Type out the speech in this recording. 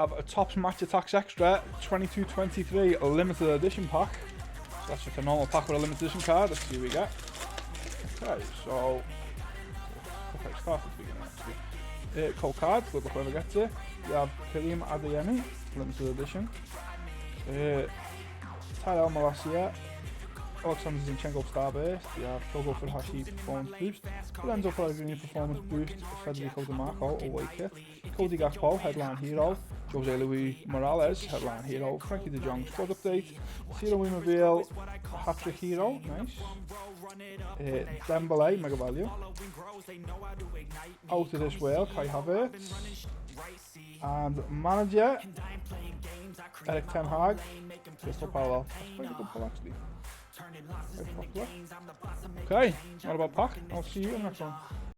Have a Topps Match Attax Extra 22-23 limited edition pack. So that's just a normal pack with a limited edition card. Let's see what we get. Okay, so okay, start at the beginning actually. Cold cards, good luck whoever gets it. You have Karim Adeyemi, limited edition. Tyrell Malacia, Alexander Zinchenko Starburst. You have Togo Furuhashi Performance Boost. Lorenzo Pellegrini Performance Boost. Federico Di Marco Away Kit. Cody Gakpo Headline Hero. Jose Luis Morales Headline Hero. Frankie de Jong Squad Update. Ciro Immobile Hat-Trick Hero. Nice. Dembele Mega Value. Out of This World Kai Havertz. And Manager Erik Ten Hag. Crystal Palace. That's quite a good pull actually. Okay, not about pack. I'll see you in the next one.